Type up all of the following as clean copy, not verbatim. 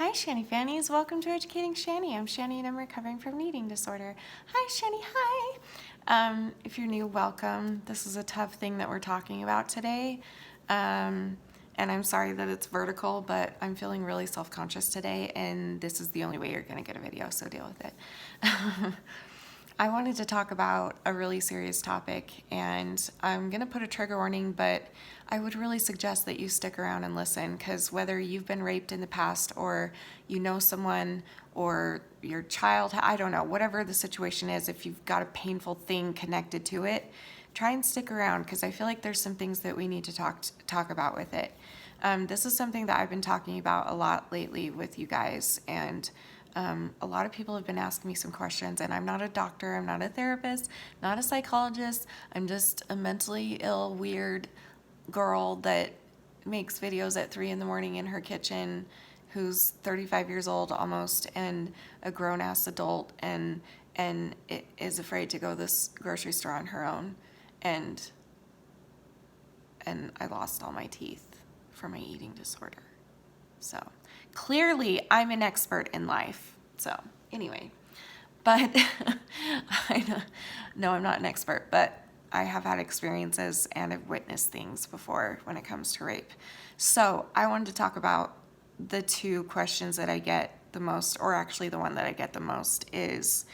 Hi, Shani Fannies. Welcome to Educating Shani. I'm Shani and I'm recovering from an eating disorder. Hi, Shani. Hi. If you're new, welcome. This is a tough thing that we're talking about today. And I'm sorry that it's vertical, but I'm feeling really self-conscious today, and this is the only way you're going to get a video, so deal with it. I wanted to talk about a really serious topic, and I'm going to put a trigger warning, but I would really suggest that you stick around and listen, because whether you've been raped in the past or you know someone or your child, I don't know, whatever the situation is, if you've got a painful thing connected to it, try and stick around, because I feel like there's some things that we need to talk about with it. This is something that I've been talking about a lot lately with you guys, and a lot of people have been asking me some questions, and I'm not a doctor, I'm not a therapist, not a psychologist. I'm just a mentally ill, weird girl that makes videos at 3 a.m. in her kitchen, who's 35 years old almost, and a grown-ass adult, and is afraid to go to this grocery store on her own. And I lost all my teeth from my eating disorder. So clearly I'm an expert in life. So anyway, but no, I'm not an expert, but I have had experiences and I've witnessed things before when it comes to rape. So I wanted to talk about the two questions that I get the most, or actually the one that I get the most, is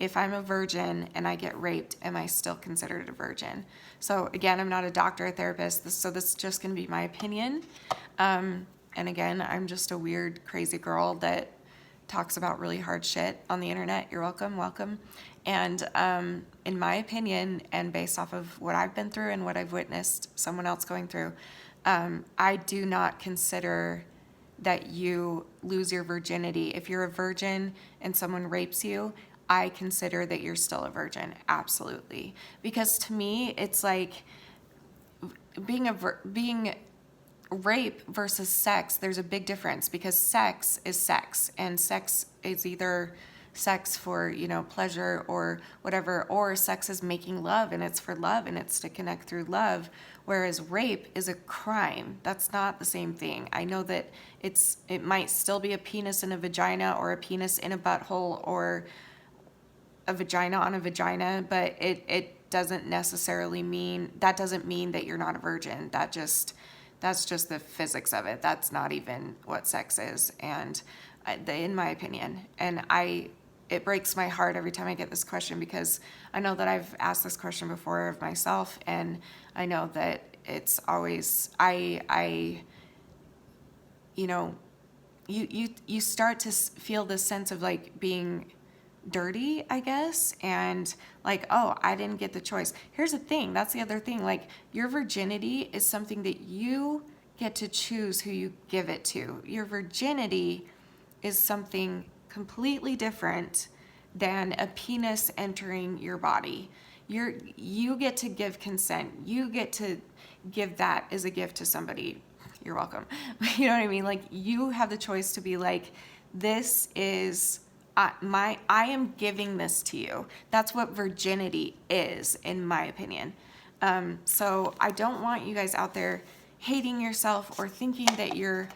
if I'm a virgin and I get raped, am I still considered a virgin? So again, I'm not a doctor or therapist, so this is just going to be my opinion. And again, I'm just a weird, crazy girl that talks about really hard shit on the internet. You're welcome, welcome. And in my opinion, and based off of what I've been through and what I've witnessed someone else going through, I do not consider that you lose your virginity. If you're a virgin and someone rapes you, I consider that you're still a virgin, absolutely. Because to me, it's like being rape versus sex, there's a big difference, because sex is sex, and sex is either sex for, you know, pleasure or whatever, or sex is making love and it's for love and it's to connect through love, whereas rape is a crime. That's not the same thing. I know that it might still be a penis in a vagina, or a penis in a butthole, or a vagina on a vagina, but it doesn't necessarily mean, that doesn't mean that you're not a virgin. That's just the physics of it. That's not even what sex is, and in my opinion. And it breaks my heart every time I get this question, because I know that I've asked this question before of myself, and I know that it's always, you know, you start to feel this sense of like being dirty, I guess, and like, oh, I didn't get the choice. Here's the thing, that's the other thing, like, your virginity is something that you get to choose who you give it to. Your virginity is something completely different than a penis entering your body. You get to give consent. You get to give that as a gift to somebody. You're welcome. You know what I mean? Like, you have the choice to be like, this is I am giving this to you. That's what virginity is, in my opinion. So I don't want you guys out there hating yourself or thinking that you're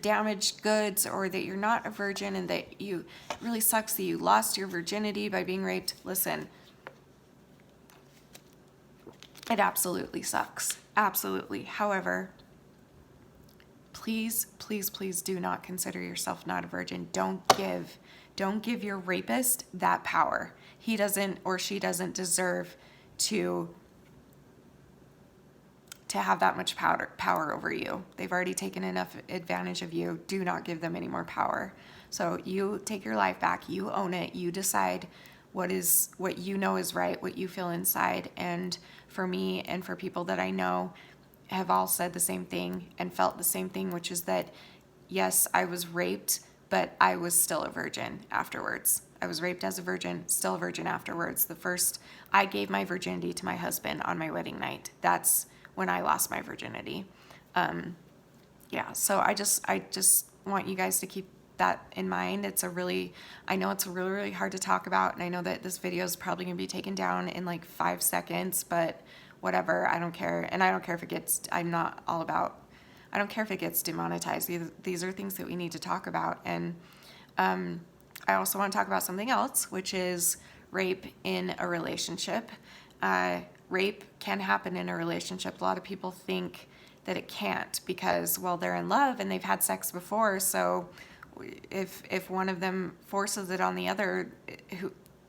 damaged goods, or that you're not a virgin, and that it really sucks that you lost your virginity by being raped. Listen, it absolutely sucks. Absolutely. However, please, please, please do not consider yourself not a virgin. Don't give your rapist that power. He doesn't, or she doesn't deserve to have that much power over you. They've already taken enough advantage of you. Do not give them any more power. So you take your life back. You own it. You decide what you know is right, what you feel inside. And for me, and for people that I know, have all said the same thing and felt the same thing, which is that, yes, I was raped, but I was still a virgin afterwards. I was raped as a virgin, still a virgin afterwards. I gave my virginity to my husband on my wedding night. That's when I lost my virginity. Yeah, so I just want you guys to keep that in mind. I know it's really, really hard to talk about, and I know that this video is probably gonna be taken down in like 5 seconds, but whatever, I don't care. And I don't care if it gets, I don't care if it gets demonetized. These are things that we need to talk about. And I also want to talk about something else, which is rape in a relationship. Rape can happen in a relationship. A lot of people think that it can't because, well, they're in love and they've had sex before. So if one of them forces it on the other,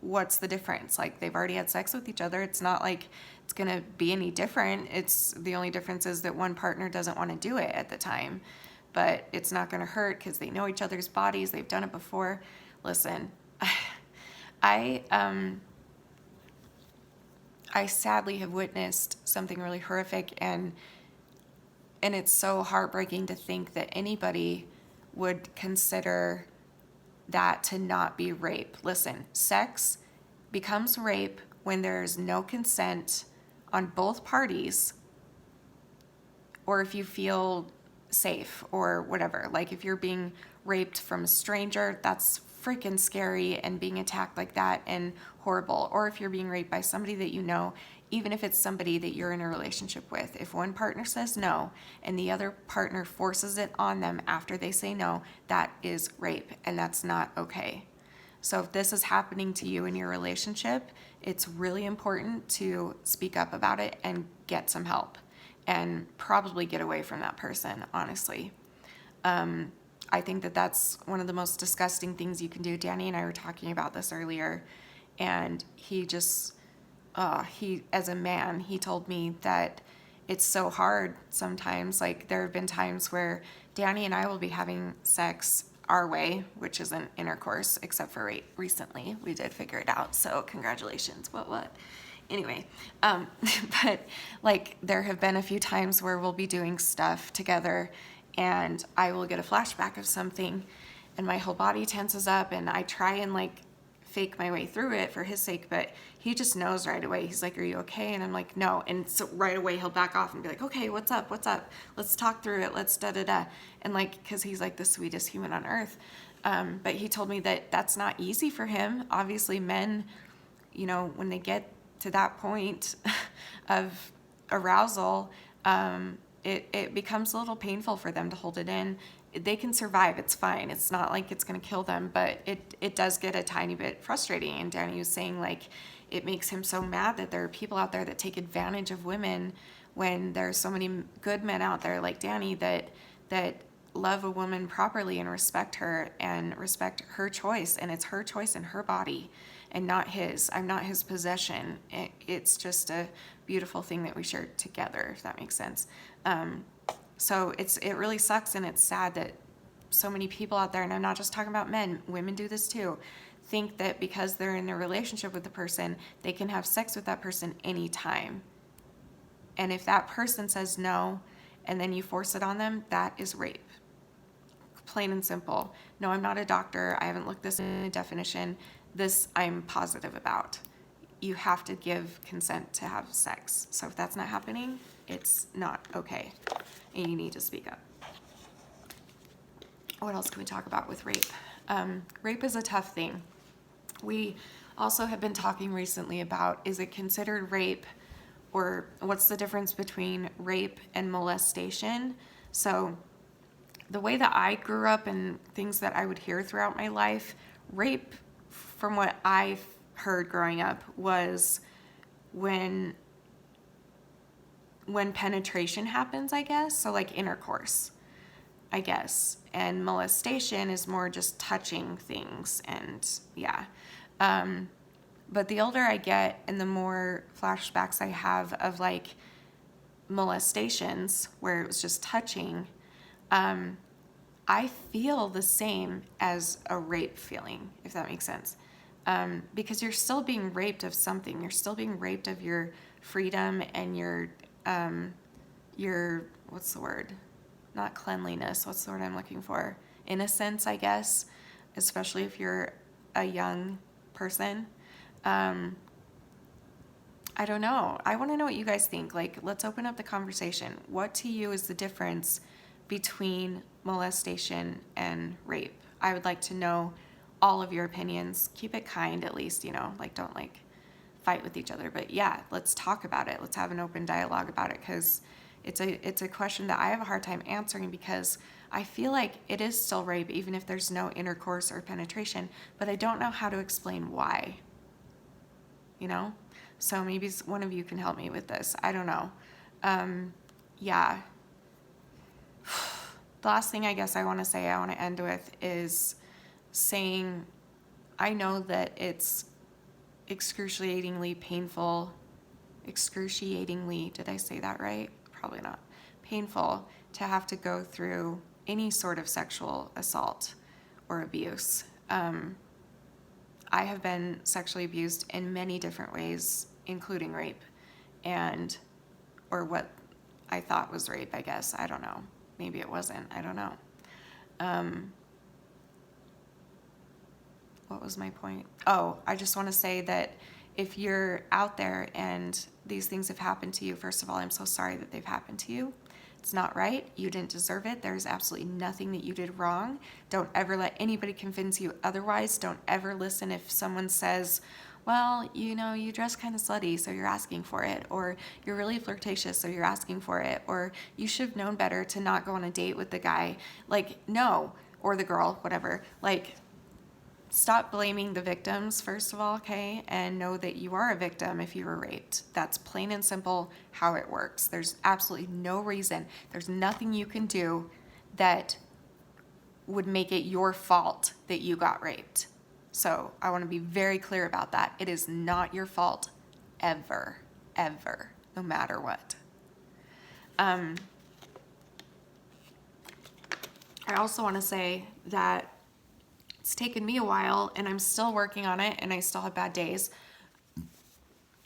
what's the difference? Like, they've already had sex with each other. It's not like it's going to be any different. It's the only difference is that one partner doesn't want to do it at the time, but it's not going to hurt because they know each other's bodies. They've done it before. Listen, I sadly have witnessed something really horrific, and it's so heartbreaking to think that anybody would consider that to not be rape. Listen, sex becomes rape when there's no consent on both parties, or if you feel safe or whatever. Like, if you're being raped from a stranger, that's freaking scary, and being attacked like that and horrible. Or if you're being raped by somebody that you know, even if it's somebody that you're in a relationship with, if one partner says no and the other partner forces it on them after they say no, that is rape, and that's not okay. So if this is happening to you in your relationship, it's really important to speak up about it and get some help, and probably get away from that person, honestly. I think that that's one of the most disgusting things you can do. Danny and I were talking about this earlier, and he just, as a man, he told me that it's so hard sometimes. Like, there have been times where Danny and I will be having sex our way, which isn't intercourse, except for recently. We did figure it out, so congratulations. What? Anyway, but like, there have been a few times where we'll be doing stuff together, and I will get a flashback of something, and my whole body tenses up, and I try and like fake my way through it for his sake, but he just knows right away. He's like, "Are you okay?" And I'm like, "No." And so right away he'll back off and be like, "Okay, what's up? Let's talk through it. Let's da-da-da." And like, because he's like the sweetest human on earth. But he told me that that's not easy for him. Obviously, men, when they get to that point of arousal, it becomes a little painful for them to hold it in. They can survive. It's fine. It's not like it's going to kill them, but it does get a tiny bit frustrating. And Danny was saying, like, it makes him so mad that there are people out there that take advantage of women, when there's so many good men out there like Danny that love a woman properly and respect her choice. And it's her choice and her body, and not his. I'm not his possession. It's just a beautiful thing that we share together, if that makes sense. So it really sucks, and it's sad that so many people out there, and I'm not just talking about men, women do this too, think that because they're in a relationship with the person, they can have sex with that person anytime. And if that person says no, and then you force it on them, that is rape. Plain and simple. No, I'm not a doctor. I haven't looked this in a definition. This I'm positive about. You have to give consent to have sex. So if that's not happening, it's not okay, and you need to speak up. What else can we talk about with rape? Rape is a tough thing. We also have been talking recently about, is it considered rape, or what's the difference between rape and molestation? So the way that I grew up and things that I would hear throughout my life, rape, from what I've heard growing up, was when penetration happens, I guess. So like intercourse, I guess. And molestation is more just touching things, and yeah. But the older I get and the more flashbacks I have of like molestations where it was just touching, I feel the same as a rape feeling, if that makes sense. Because you're still being raped of something. You're still being raped of your freedom and your what's the word? Not cleanliness. What's the word I'm looking for? Innocence, I guess, especially if you're a young person. I don't know. I want to know what you guys think. Like, let's open up the conversation. What to you is the difference between molestation and rape? I would like to know all of your opinions. Keep it kind, at least, like, don't like fight with each other. But yeah, let's talk about it. Let's have an open dialogue about it, because it's a question that I have a hard time answering because I feel like it is still rape even if there's no intercourse or penetration, but I don't know how to explain why. You know? So maybe one of you can help me with this. I don't know. Yeah. The last thing I guess I want to say, I want to end with is saying I know that it's excruciatingly painful. Excruciatingly, did I say that right? Probably not. Painful to have to go through any sort of sexual assault or abuse. I have been sexually abused in many different ways, including rape, or what I thought was rape, I guess. I don't know. Maybe it wasn't. I don't know. What was my point? Oh, I just want to say that if you're out there and these things have happened to you, first of all, I'm so sorry that they've happened to you. It's not right. You didn't deserve it. There's absolutely nothing that you did wrong. Don't ever let anybody convince you otherwise. Don't ever listen if someone says, well, you dress kind of slutty, so you're asking for it, or you're really flirtatious, so you're asking for it, or you should have known better to not go on a date with the guy. Like, no, or the girl, whatever. Like, stop blaming the victims, first of all, okay? And know that you are a victim if you were raped. That's plain and simple how it works. There's absolutely no reason, there's nothing you can do that would make it your fault that you got raped. So I want to be very clear about that. It is not your fault, ever, ever, no matter what. I also want to say that it's taken me a while, and I'm still working on it, and I still have bad days,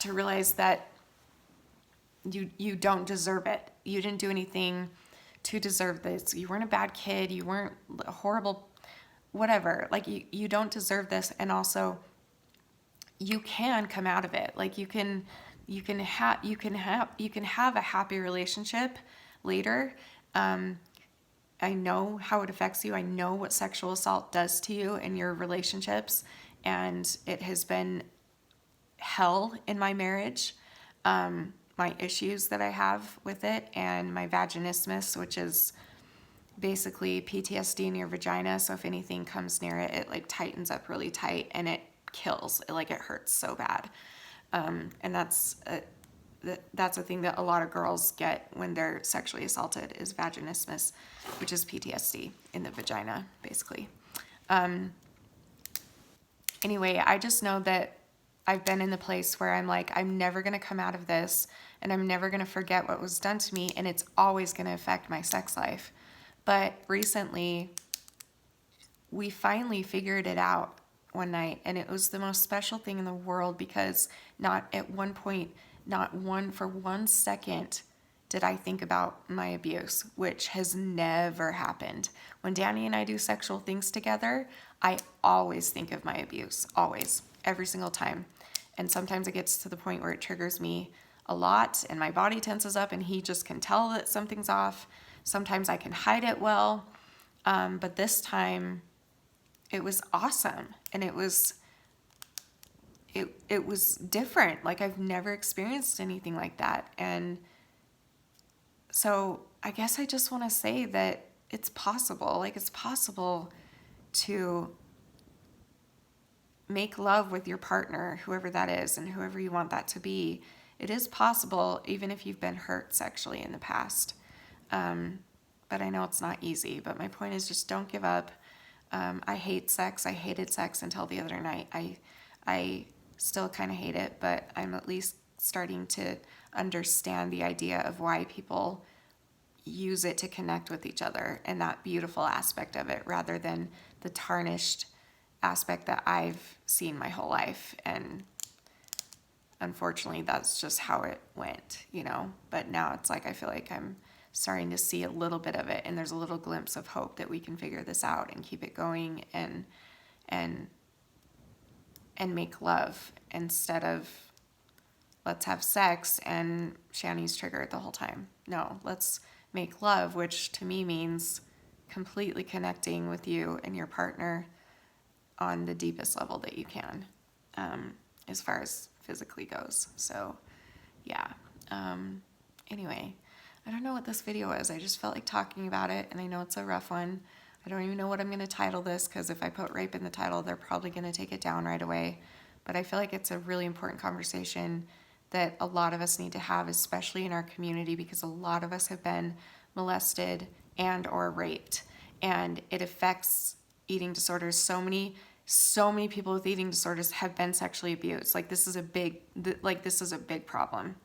to realize that you don't deserve it. You didn't do anything to deserve this. You weren't a bad kid. You weren't a horrible whatever. Like, you don't deserve this. And also, you can come out of it. Like, you can have a happy relationship later. I know how it affects you. I know what sexual assault does to you in your relationships, and it has been hell in my marriage. My issues that I have with it, and my vaginismus, which is basically PTSD in your vagina. So if anything comes near it, it like tightens up really tight, and it kills. It hurts so bad. And that's a thing that a lot of girls get when they're sexually assaulted, is vaginismus, which is PTSD in the vagina, basically. Anyway, I just know that I've been in the place where I'm like, I'm never going to come out of this, and I'm never going to forget what was done to me, and it's always going to affect my sex life. But recently, we finally figured it out one night, and it was the most special thing in the world, because not at one point, for 1 second did I think about my abuse, which has never happened. When Danny and I do sexual things together, I always think of my abuse, always, every single time. And sometimes it gets to the point where it triggers me a lot, and my body tenses up, and he just can tell that something's off. Sometimes I can hide it well, but this time it was awesome, and it was different. Like, I've never experienced anything like that. And so I guess I just want to say that it's possible. Like, it's possible to make love with your partner, whoever that is, and whoever you want that to be. It is possible, even if you've been hurt sexually in the past. But I know it's not easy. But my point is, just don't give up. I hate sex. I hated sex until the other night. I still kind of hate it, but I'm at least starting to understand the idea of why people use it to connect with each other, and that beautiful aspect of it, rather than the tarnished aspect that I've seen my whole life. And unfortunately, that's just how it went, But now it's like, I feel like I'm starting to see a little bit of it, and there's a little glimpse of hope that we can figure this out and keep it going, and make love instead of let's have sex and Shani's triggered the whole time. No, let's make love, which to me means completely connecting with you and your partner on the deepest level that you can, as far as physically goes. So yeah. Anyway, I don't know what this video is. I just felt like talking about it, and I know it's a rough one. I don't even know what I'm going to title this, because if I put rape in the title, they're probably going to take it down right away. But I feel like it's a really important conversation that a lot of us need to have, especially in our community, because a lot of us have been molested and or raped, and it affects eating disorders. So many people with eating disorders have been sexually abused. Like this is a big problem.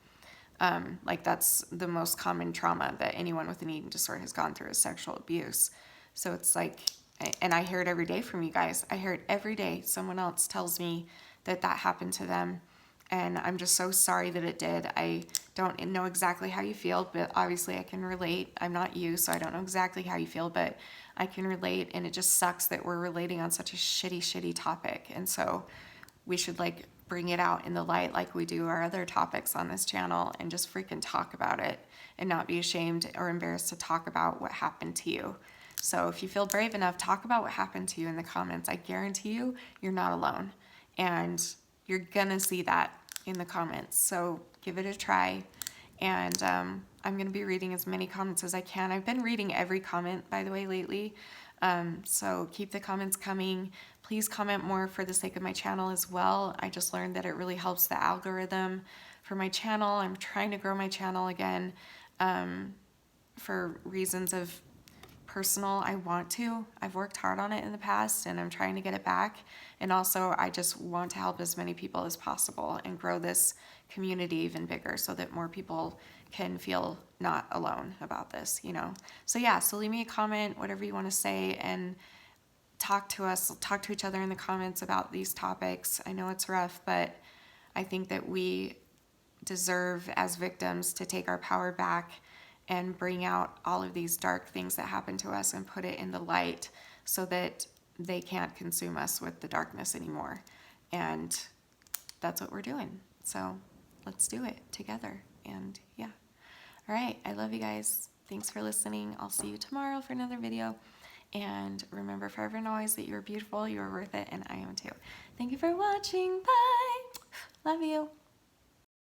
Like that's the most common trauma that anyone with an eating disorder has gone through is sexual abuse. So it's like, and I hear it every day from you guys. I hear it every day. Someone else tells me that happened to them. And I'm just so sorry that it did. I don't know exactly how you feel, but obviously I can relate. I'm not you, so I don't know exactly how you feel, but I can relate. And it just sucks that we're relating on such a shitty topic. And so we should like bring it out in the light like we do our other topics on this channel and just freaking talk about it and not be ashamed or embarrassed to talk about what happened to you. So if you feel brave enough, talk about what happened to you in the comments. I guarantee you, you're not alone. And you're gonna see that in the comments. So give it a try. And I'm gonna be reading as many comments as I can. I've been reading every comment, by the way, lately. So keep the comments coming. Please comment more for the sake of my channel as well. I just learned that it really helps the algorithm for my channel. I'm trying to grow my channel again for reasons of personal. I've worked hard on it in the past and I'm trying to get it back. And also I just want to help as many people as possible and grow this community even bigger so that more people can feel not alone about this, you know? So yeah, so leave me a comment, whatever you want to say, and talk to each other in the comments about these topics. I know it's rough, but I think that we deserve as victims to take our power back and bring out all of these dark things that happen to us and put it in the light so that they can't consume us with the darkness anymore. And that's what we're doing. So let's do it together. And yeah. All right. I love you guys. Thanks for listening. I'll see you tomorrow for another video. And remember forever and always that you're beautiful, you're worth it, and I am too. Thank you for watching. Bye. Love you.